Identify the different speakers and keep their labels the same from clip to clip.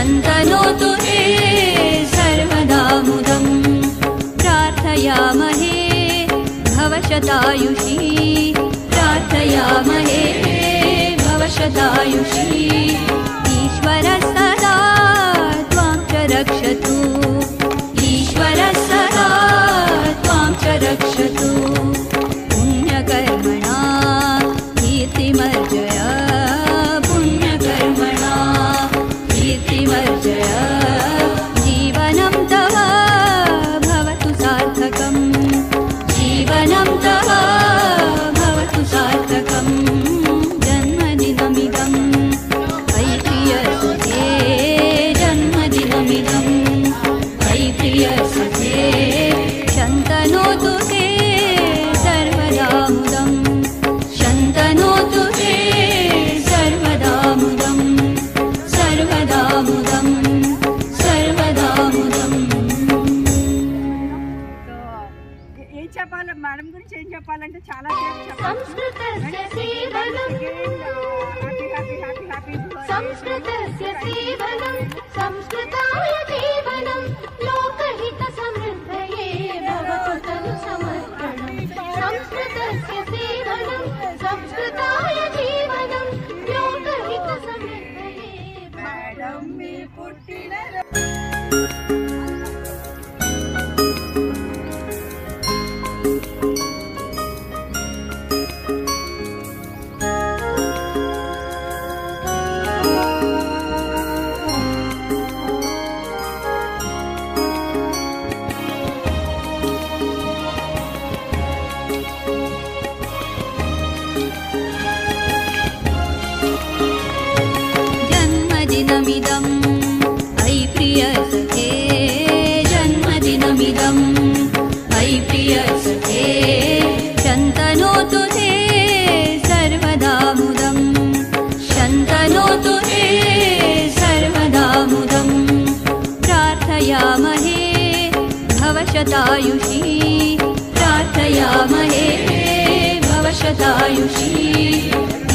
Speaker 1: शन्तनोतु ते सर्वदा मुदम् प्रार्थयामहे भवशतायुषी प्रार्थयामहे भवशतायुषी ईश्वरः सदा त्वां च रक्षतु ईश्वरः सदा त्वां च रक्षतु पुण्यकर्मणा कीर्तिमर्जय पुण्यकर्मणा कीर्तिमर्जय जीवनं तव भवतु सार्थकम् जीवनं तव भवतु सार्थकम् जन्मदिनमिदं अयि प्रियसखे जन्मदिनमिदं अयि प्रियसखे शन्तनोतु ते सर्वदा मुदम् शन्तनोतु ते सर्वदा मुदम् सर्वदा मुदम् सर्वदा मुदम्
Speaker 2: ఏం చెప్పాలి మేడం గురించి ఏం చెప్పాలంటే చాలా
Speaker 3: సంస్కృతస్య సేవనం సంస్కృతస్య సేవనం సంస్కృతాయ జీవనం లోకహిత సమృద్ధయే భవతు తను సమర్పణం సంస్కృతస్య సేవనం సంస్కృతాయ జీవనం లోకహిత సమృద్ధయే
Speaker 2: మేడం మీ పుట్టిన
Speaker 1: जन्मदिनमिदं अयि प्रियसखे जन्मदिनमिदं अयि प्रियसखे शन्तनोतु ते सर्वदा मुदम् शन्तनोतु ते सर्वदा मुदम् प्रार्थयामहे भवशतायुषी प्रार्थयामहे भवशतायुषी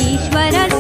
Speaker 1: ईश्वरः